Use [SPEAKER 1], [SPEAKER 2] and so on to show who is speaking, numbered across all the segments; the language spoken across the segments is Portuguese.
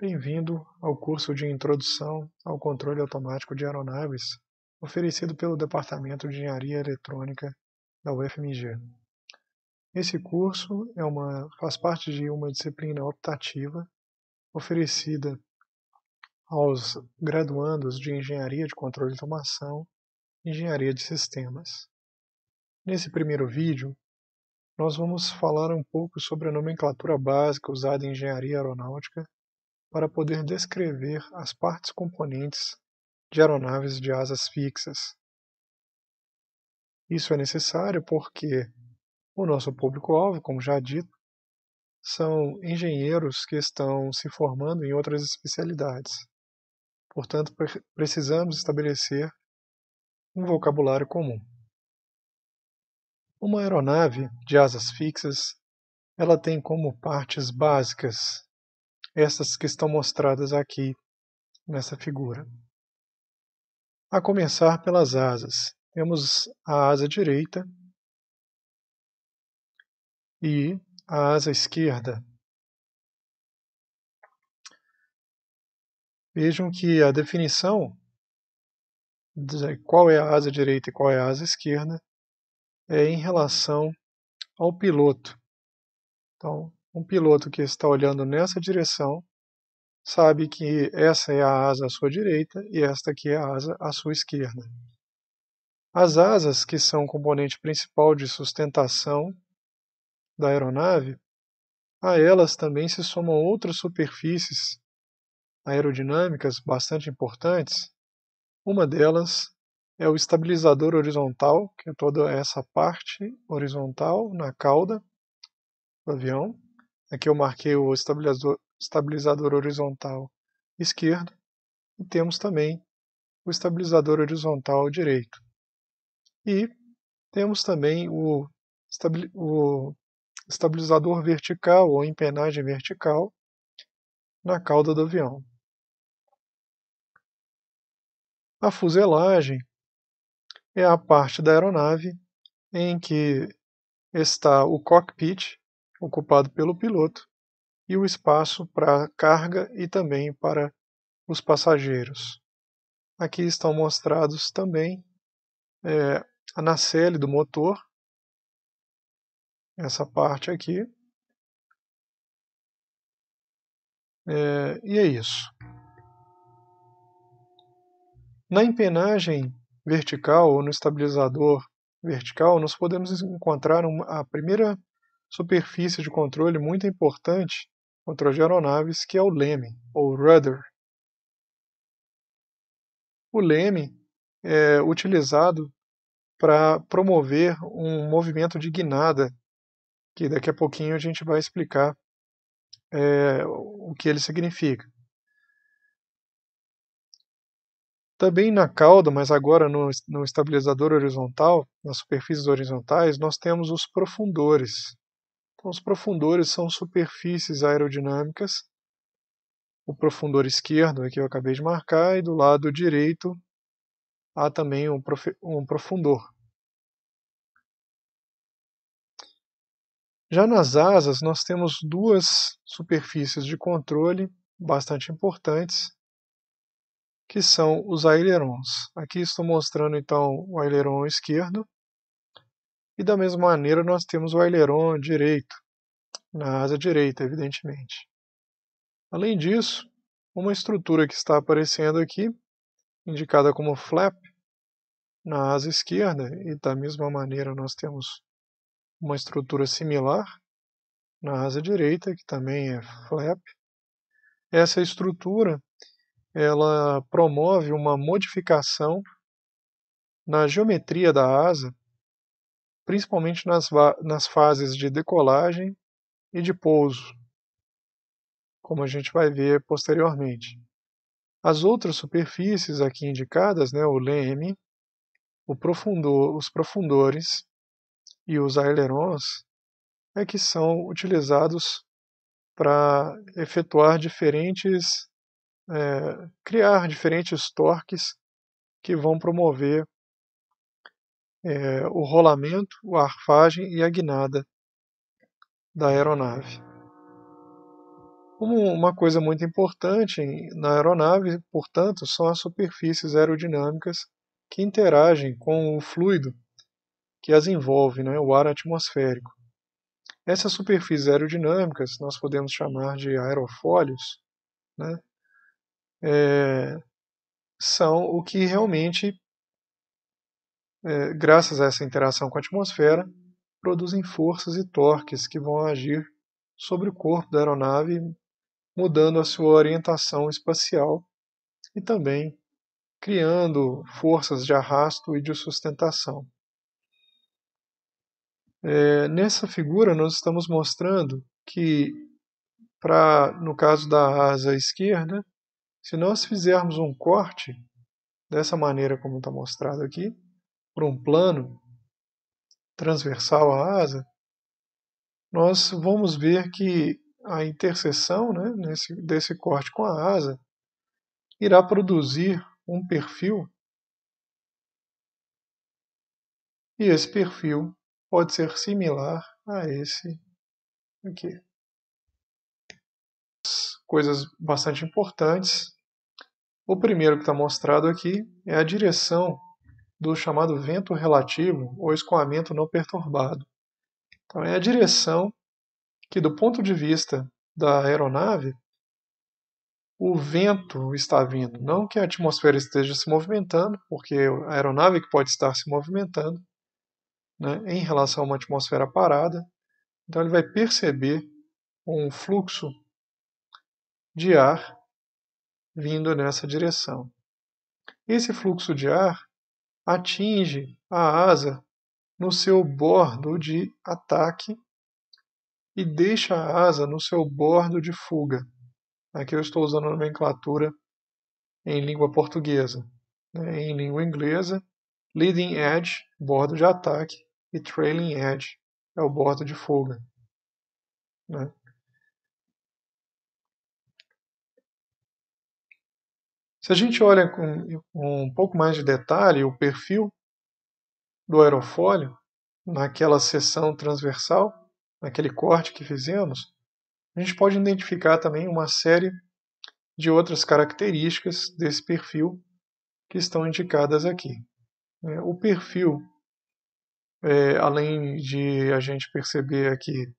[SPEAKER 1] Bem-vindo ao curso de Introdução ao Controle Automático de Aeronaves, oferecido pelo Departamento de Engenharia Eletrônica da UFMG. Esse curso faz parte de uma disciplina optativa oferecida aos graduandos de Engenharia de Controle de Automação e Engenharia de Sistemas. Nesse primeiro vídeo, nós vamos falar um pouco sobre a nomenclatura básica usada em engenharia aeronáutica para poder descrever as partes componentes de aeronaves de asas fixas. Isso é necessário porque o nosso público-alvo, como já dito, são engenheiros que estão se formando em outras especialidades. Portanto, precisamos estabelecer um vocabulário comum. Uma aeronave de asas fixas, ela tem como partes básicas essas que estão mostradas aqui nessa figura. A começar pelas asas, temos a asa direita e a asa esquerda. Vejam que a definição de qual é a asa direita e qual é a asa esquerda é em relação ao piloto. Então, um piloto que está olhando nessa direção sabe que essa é a asa à sua direita e esta aqui é a asa à sua esquerda. As asas, que são o componente principal de sustentação da aeronave, a elas também se somam outras superfícies aerodinâmicas bastante importantes. Uma delas é o estabilizador horizontal, que é toda essa parte horizontal na cauda do avião. Aqui eu marquei o estabilizador horizontal esquerdo e temos também o estabilizador horizontal direito. E temos também o estabilizador vertical ou empenagem vertical na cauda do avião. A fuselagem é a parte da aeronave em que está o cockpit, ocupado pelo piloto, e o espaço para carga e também para os passageiros. Aqui estão mostrados também a nacelle do motor, essa parte aqui. E é isso. Na empenagem vertical ou no estabilizador vertical, nós podemos encontrar a primeira superfície de controle muito importante, controle de aeronaves, que é o leme, ou rudder. O leme é utilizado para promover um movimento de guinada, que daqui a pouquinho a gente vai explicar o que ele significa. Também na cauda, mas agora no estabilizador horizontal, nas superfícies horizontais, nós temos os profundores. Então, os profundores são superfícies aerodinâmicas. O profundor esquerdo, aqui eu acabei de marcar, e do lado direito há também um profundor. Já nas asas, nós temos duas superfícies de controle bastante importantes, que são os ailerons. Aqui estou mostrando então o aileron esquerdo, e da mesma maneira nós temos o aileron direito, na asa direita, evidentemente. Além disso, uma estrutura que está aparecendo aqui, indicada como flap, na asa esquerda, e da mesma maneira nós temos uma estrutura similar na asa direita, que também é flap. Essa estrutura ela promove uma modificação na geometria da asa, principalmente nas fases de decolagem e de pouso, como a gente vai ver posteriormente. As outras superfícies aqui indicadas, o leme, os profundores e os ailerons, que são utilizados para efetuar criar diferentes torques que vão promover o rolamento, a arfagem e a guinada da aeronave. Uma coisa muito importante na aeronave, portanto, são as superfícies aerodinâmicas que interagem com o fluido que as envolve, né, o ar atmosférico. Essas superfícies aerodinâmicas nós podemos chamar de aerofólios, né, são o que realmente, graças a essa interação com a atmosfera, produzem forças e torques que vão agir sobre o corpo da aeronave, mudando a sua orientação espacial e também criando forças de arrasto e de sustentação. Nessa figura nós estamos mostrando que, no caso da asa esquerda, se nós fizermos um corte dessa maneira como está mostrado aqui, por um plano transversal à asa, nós vamos ver que a interseção, né, desse corte com a asa irá produzir um perfil, e esse perfil pode ser similar a esse aqui. Coisas bastante importantes. O primeiro que está mostrado aqui é a direção do chamado vento relativo ou escoamento não perturbado. Então é a direção que, do ponto de vista da aeronave, o vento está vindo. Não que a atmosfera esteja se movimentando, porque a aeronave que pode estar se movimentando, né, em relação a uma atmosfera parada. Então ele vai perceber um fluxo de ar vindo nessa direção. Esse fluxo de ar atinge a asa no seu bordo de ataque e deixa a asa no seu bordo de fuga. Aqui eu estou usando a nomenclatura em língua portuguesa. Em língua inglesa, leading edge, bordo de ataque, e trailing edge é o bordo de fuga. Né? Se a gente olha com um pouco mais de detalhe o perfil do aerofólio, naquela seção transversal, naquele corte que fizemos, a gente pode identificar também uma série de outras características desse perfil que estão indicadas aqui. O perfil, além de a gente perceber aqui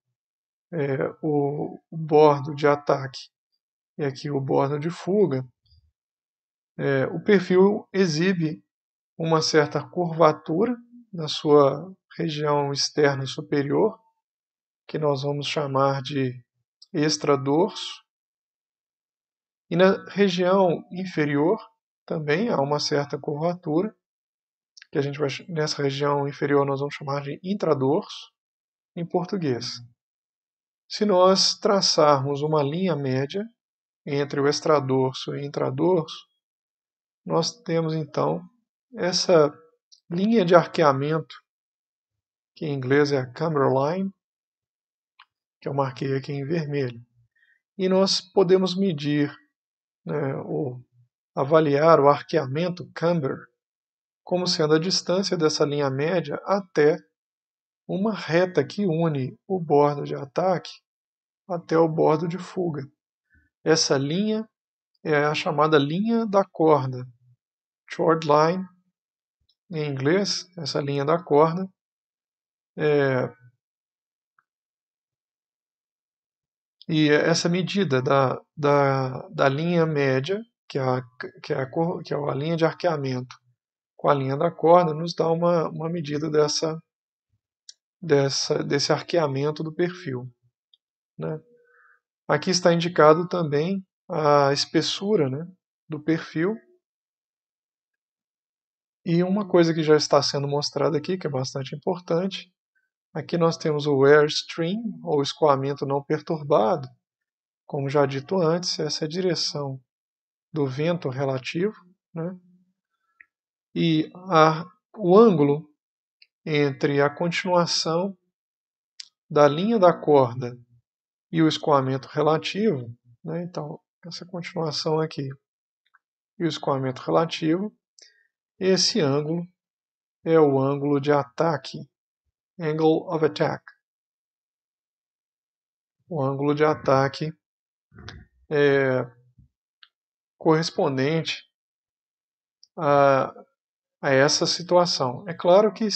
[SPEAKER 1] o bordo de ataque e aqui o bordo de fuga, o perfil exibe uma certa curvatura na sua região externa superior, que nós vamos chamar de extradorso, e na região inferior também há uma certa curvatura, que a gente vai, nessa região inferior nós vamos chamar de intradorso em português. Se nós traçarmos uma linha média entre o extradorso e o intradorso, nós temos então essa linha de arqueamento, que em inglês é a camber line, que eu marquei aqui em vermelho. E nós podemos medir, né, ou avaliar o arqueamento camber como sendo a distância dessa linha média até uma reta que une o bordo de ataque até o bordo de fuga. Essa linha é a chamada linha da corda, chord line em inglês, essa linha da corda. E essa medida da linha média, que é a linha de arqueamento, com a linha da corda, nos dá uma medida desse arqueamento do perfil. Né? Aqui está indicado também a espessura, né, do perfil. E uma coisa que já está sendo mostrada aqui, que é bastante importante, aqui nós temos o airstream, ou escoamento não perturbado. Como já dito antes, essa é a direção do vento relativo, né? E o ângulo entre a continuação da linha da corda e o escoamento relativo, né? Então, essa continuação aqui e o escoamento relativo, esse ângulo é o ângulo de ataque, angle of attack. O ângulo de ataque correspondente a essa situação. É claro que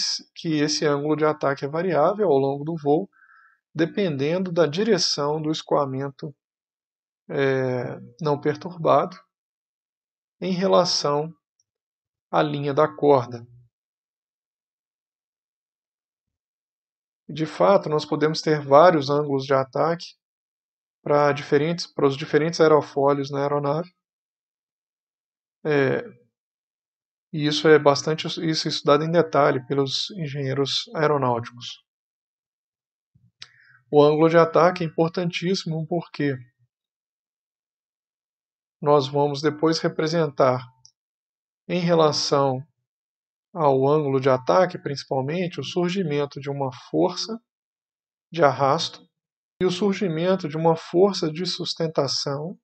[SPEAKER 1] esse ângulo de ataque é variável ao longo do voo, dependendo da direção do escoamento não perturbado em relação à linha da corda. De fato, nós podemos ter vários ângulos de ataque para os diferentes aerofólios na aeronave. E isso é estudado em detalhe pelos engenheiros aeronáuticos. O ângulo de ataque é importantíssimo porque nós vamos depois representar em relação ao ângulo de ataque, principalmente, o surgimento de uma força de arrasto e o surgimento de uma força de sustentação.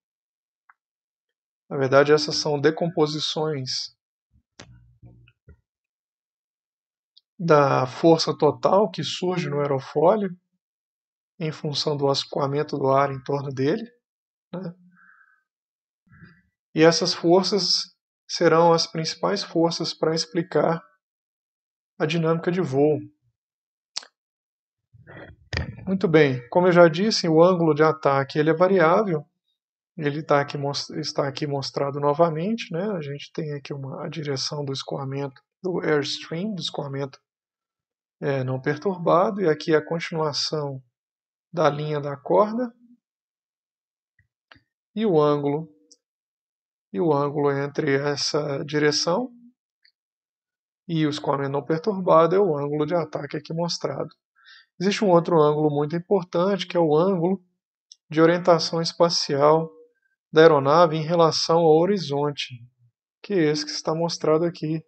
[SPEAKER 1] Na verdade, essas são decomposições da força total que surge no aerofólio em função do escoamento do ar em torno dele, né? E essas forças serão as principais forças para explicar a dinâmica de voo. Muito bem, como eu já disse, o ângulo de ataque ele é variável. Ele está aqui mostrado novamente, né? A gente tem aqui a direção do escoamento do airstream, do escoamento não perturbado, e aqui a continuação da linha da corda e o ângulo entre essa direção e o escoamento não perturbado é o ângulo de ataque aqui mostrado. Existe um outro ângulo muito importante, que é o ângulo de orientação espacial da aeronave em relação ao horizonte, que é esse que está mostrado aqui,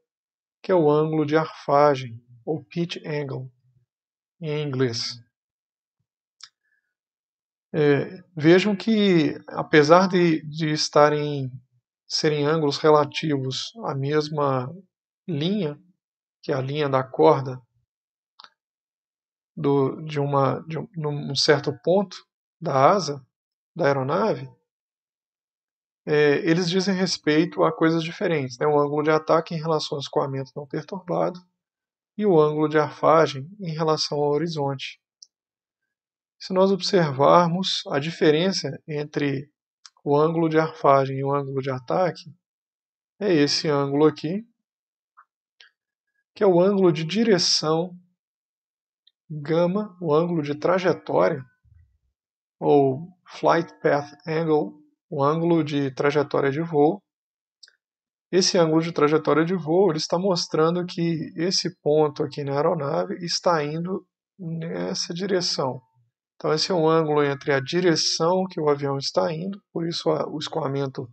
[SPEAKER 1] que é o ângulo de arfagem, ou pitch angle, em inglês. Vejam que, apesar de serem ângulos relativos à mesma linha, que é a linha da corda, num certo ponto da asa da aeronave, eles dizem respeito a coisas diferentes, né? O ângulo de ataque em relação ao escoamento não perturbado e o ângulo de arfagem em relação ao horizonte. Se nós observarmos a diferença entre o ângulo de arfagem e o ângulo de ataque, é esse ângulo aqui, que é o ângulo de direção gama, o ângulo de trajetória, ou Flight Path Angle, o ângulo de trajetória de voo. Esse ângulo de trajetória de voo ele está mostrando que esse ponto aqui na aeronave está indo nessa direção. Então esse é um ângulo entre a direção que o avião está indo, por isso o escoamento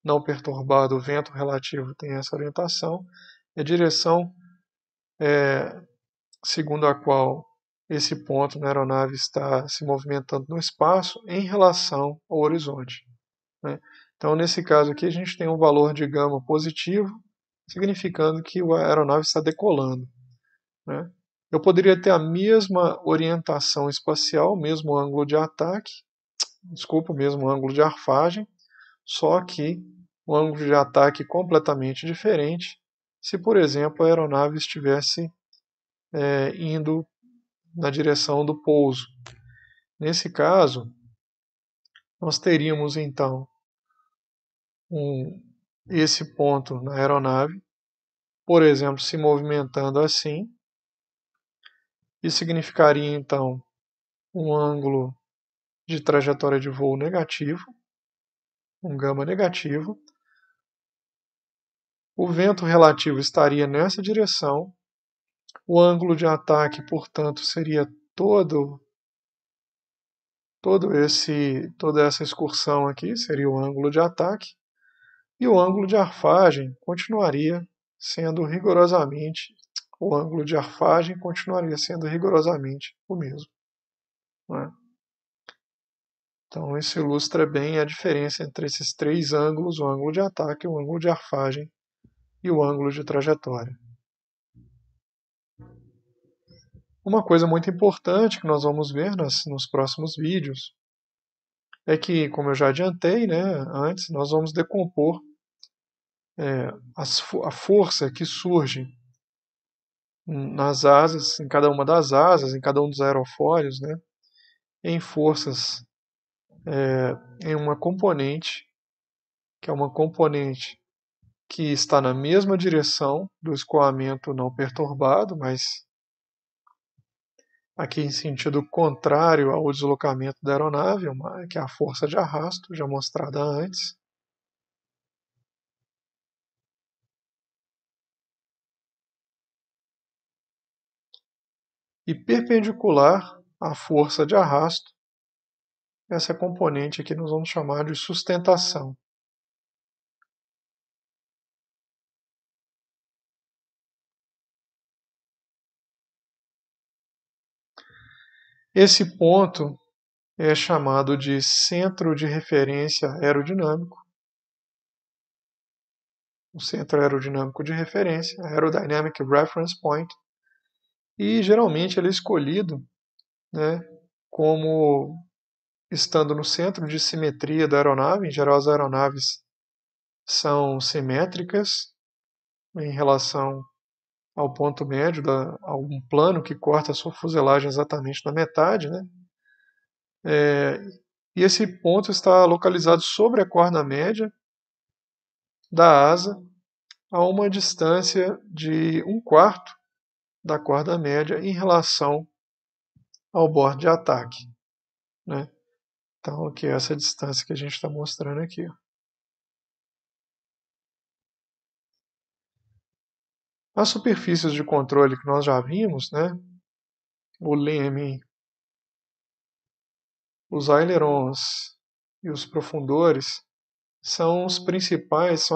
[SPEAKER 1] não perturbado, o vento relativo tem essa orientação, e a direção segundo a qual esse ponto na aeronave está se movimentando no espaço em relação ao horizonte, né? Então, nesse caso aqui, a gente tem um valor de gama positivo, significando que a aeronave está decolando, né? Eu poderia ter a mesma orientação espacial, o mesmo ângulo de ataque, o mesmo ângulo de arfagem, só que um ângulo de ataque completamente diferente, se, por exemplo, a aeronave estivesse indo na direção do pouso. Nesse caso, nós teríamos então esse ponto na aeronave, por exemplo, se movimentando assim, e significaria então um ângulo de trajetória de voo negativo, um gama negativo. O vento relativo estaria nessa direção, o ângulo de ataque, portanto, seria toda essa excursão aqui, seria o ângulo de ataque, e o ângulo de arfagem continuaria sendo rigorosamente o mesmo, né? Então isso ilustra bem a diferença entre esses três ângulos, o ângulo de ataque, o ângulo de arfagem e o ângulo de trajetória. Uma coisa muito importante que nós vamos ver nos próximos vídeos é que, como eu já adiantei, né, antes, nós vamos decompor a força que surge nas asas, em cada uma das asas, em cada um dos aerofólios, né, em forças em uma componente, que é uma componente que está na mesma direção do escoamento não perturbado, mas aqui em sentido contrário ao deslocamento da aeronave, que é a força de arrasto, já mostrada antes. E perpendicular à força de arrasto, essa componente aqui nós vamos chamar de sustentação. Esse ponto é chamado de centro de referência aerodinâmico. O centro aerodinâmico de referência, Aerodynamic Reference Point, e geralmente ele é escolhido, né, como estando no centro de simetria da aeronave. Em geral, as aeronaves são simétricas em relação ao ponto médio, a um plano que corta a sua fuselagem exatamente na metade, né? E esse ponto está localizado sobre a corda média da asa, a uma distância de 1/4 da corda média em relação ao bordo de ataque, né? Então, aqui é essa distância que a gente está mostrando aqui. As superfícies de controle que nós já vimos, né? O leme, os ailerons e os profundores são as principais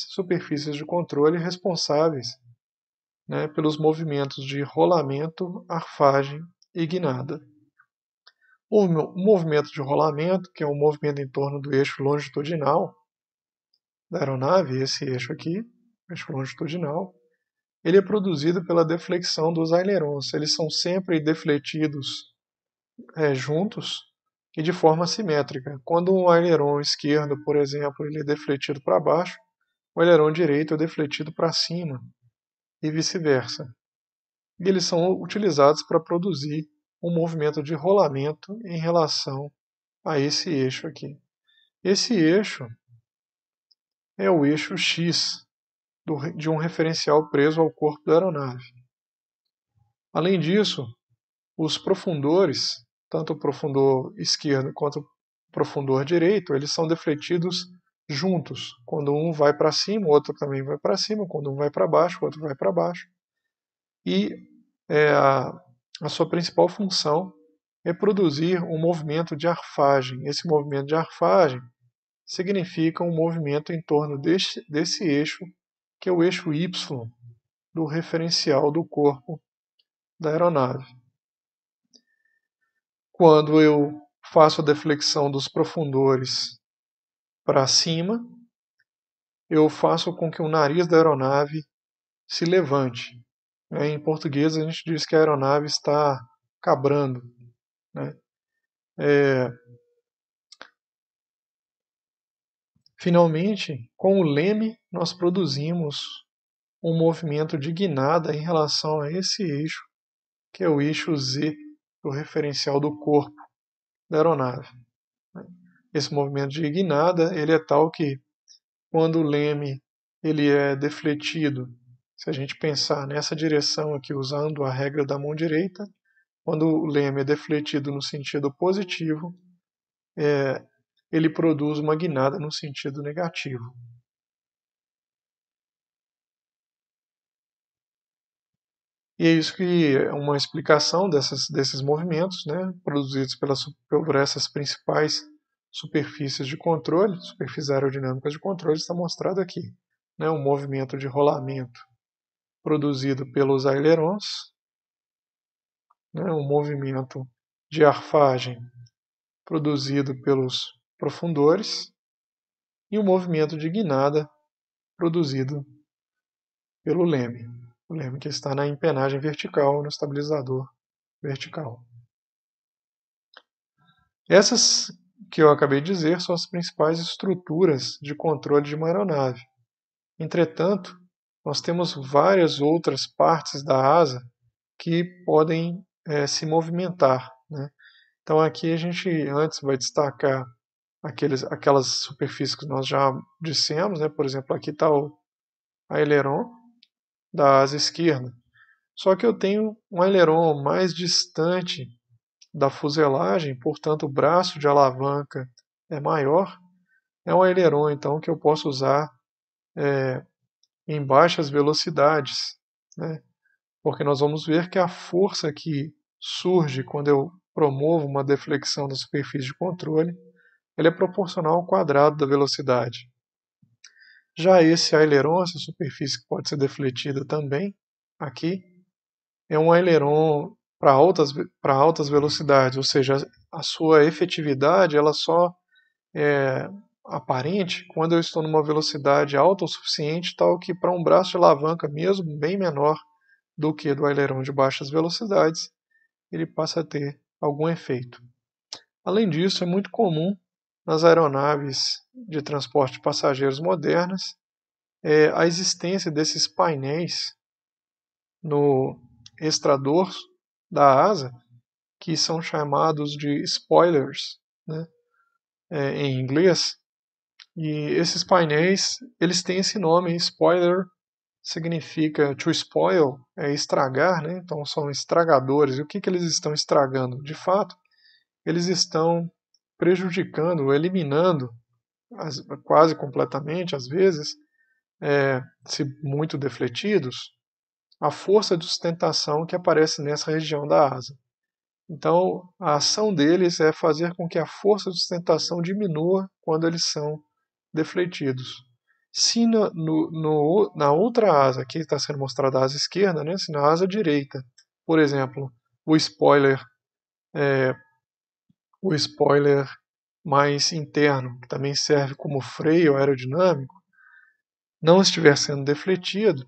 [SPEAKER 1] superfícies de controle responsáveis, né, pelos movimentos de rolamento, arfagem e guinada. O movimento de rolamento, que é um movimento em torno do eixo longitudinal da aeronave, esse eixo aqui, eixo longitudinal, ele é produzido pela deflexão dos ailerons. Eles são sempre defletidos juntos e de forma simétrica. Quando um aileron esquerdo, por exemplo, ele é defletido para baixo, o aileron direito é defletido para cima e vice-versa. E eles são utilizados para produzir um movimento de rolamento em relação a esse eixo aqui. Esse eixo é o eixo X de um referencial preso ao corpo da aeronave. Além disso, os profundores, tanto o profundor esquerdo quanto o profundor direito, eles são defletidos juntos. Quando um vai para cima, o outro também vai para cima. Quando um vai para baixo, o outro vai para baixo. E a sua principal função é produzir um movimento de arfagem. Esse movimento de arfagem significa um movimento em torno desse eixo, que é o eixo Y do referencial do corpo da aeronave. Quando eu faço a deflexão dos profundores para cima, eu faço com que o nariz da aeronave se levante. Em português, a gente diz que a aeronave está cabrando, né? Finalmente, com o leme, nós produzimos um movimento de guinada em relação a esse eixo, que é o eixo Z, do referencial do corpo da aeronave. Esse movimento de guinada ele é tal que, quando o leme ele é defletido, se a gente pensar nessa direção aqui usando a regra da mão direita, quando o leme é defletido no sentido positivo, ele produz uma guinada no sentido negativo. E é isso que é uma explicação desses movimentos, né, produzidos por essas principais superfícies de controle, superfícies aerodinâmicas de controle, está mostrado aqui. Né, um movimento de rolamento produzido pelos ailerons, né, um movimento de arfagem produzido pelos profundores e um movimento de guinada produzido pelo leme. O leme que está na empenagem vertical, no estabilizador vertical. Essas que eu acabei de dizer são as principais estruturas de controle de uma aeronave. Entretanto, nós temos várias outras partes da asa que podem se movimentar, né? Então aqui a gente antes vai destacar aquelas superfícies que nós já dissemos, né? Por exemplo, aqui está o aileron da asa esquerda. Só que eu tenho um aileron mais distante da fuselagem, portanto o braço de alavanca é maior. É um aileron então que eu posso usar em baixas velocidades, né? Porque nós vamos ver que a força que surge quando eu promovo uma deflexão da superfície de controle, ele é proporcional ao quadrado da velocidade. Já esse aileron, essa superfície que pode ser defletida também, aqui, é um aileron para altas velocidades, ou seja, a sua efetividade ela só é aparente quando eu estou numa velocidade alta o suficiente, tal que para um braço de alavanca mesmo bem menor do que do aileron de baixas velocidades, ele passa a ter algum efeito. Além disso, é muito comum nas aeronaves de transporte de passageiros modernas a existência desses painéis no extradorso da asa, que são chamados de spoilers, né, em inglês. E esses painéis, eles têm esse nome, spoiler significa to spoil, é estragar, né? Então são estragadores. E o que eles estão estragando? De fato, eles estão prejudicando, eliminando, quase completamente, às vezes, se muito defletidos, a força de sustentação que aparece nessa região da asa. Então, a ação deles é fazer com que a força de sustentação diminua quando eles são defletidos. Se na outra asa, aqui está sendo mostrada a asa esquerda, né? Se na asa direita, por exemplo, o spoiler mais interno, que também serve como freio aerodinâmico, não estiver sendo defletido,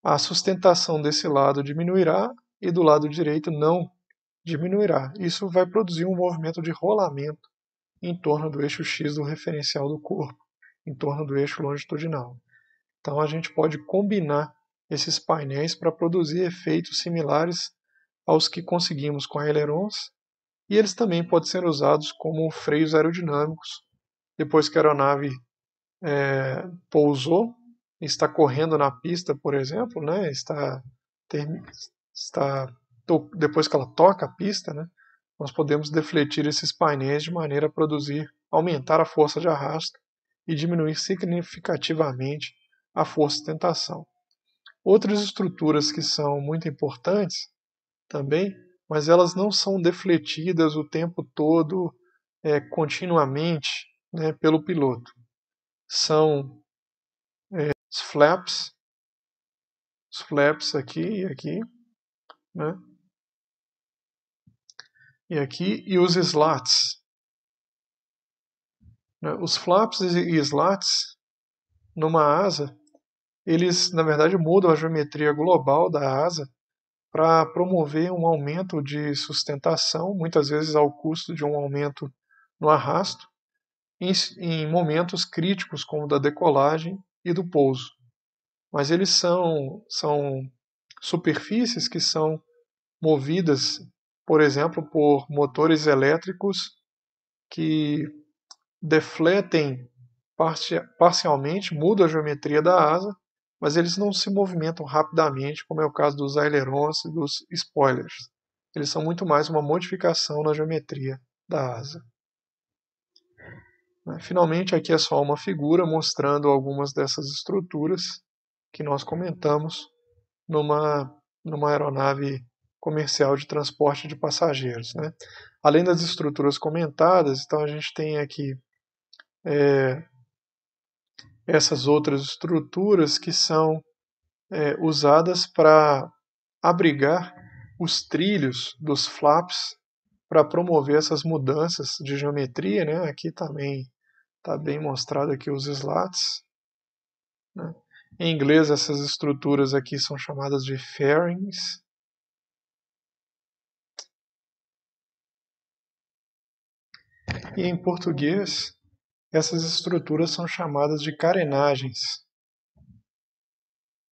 [SPEAKER 1] a sustentação desse lado diminuirá e do lado direito não diminuirá. Isso vai produzir um movimento de rolamento em torno do eixo X do referencial do corpo, em torno do eixo longitudinal. Então a gente pode combinar esses painéis para produzir efeitos similares aos que conseguimos com ailerons, e eles também podem ser usados como freios aerodinâmicos. Depois que a aeronave pousou, está correndo na pista, por exemplo, né, depois que ela toca a pista, né, nós podemos defletir esses painéis de maneira a aumentar a força de arrasto e diminuir significativamente a força de sustentação. Outras estruturas que são muito importantes também, mas elas não são defletidas o tempo todo, continuamente, né, pelo piloto. São os flaps aqui e aqui, né, e aqui, e os slats. Né. Os flaps e slats numa asa, eles na verdade mudam a geometria global da asa para promover um aumento de sustentação, muitas vezes ao custo de um aumento no arrasto, em momentos críticos como o da decolagem e do pouso. Mas eles são superfícies que são movidas, por exemplo, por motores elétricos que defletem parcialmente, mudam a geometria da asa, mas eles não se movimentam rapidamente, como é o caso dos ailerons e dos spoilers. Eles são muito mais uma modificação na geometria da asa. Finalmente, aqui é só uma figura mostrando algumas dessas estruturas que nós comentamos numa aeronave comercial de transporte de passageiros, né? Além das estruturas comentadas, então a gente tem aqui essas outras estruturas que são usadas para abrigar os trilhos dos flaps para promover essas mudanças de geometria, né? Aqui também está bem mostrado aqui os slats, né? Em inglês essas estruturas aqui são chamadas de fairings. E em português, essas estruturas são chamadas de carenagens.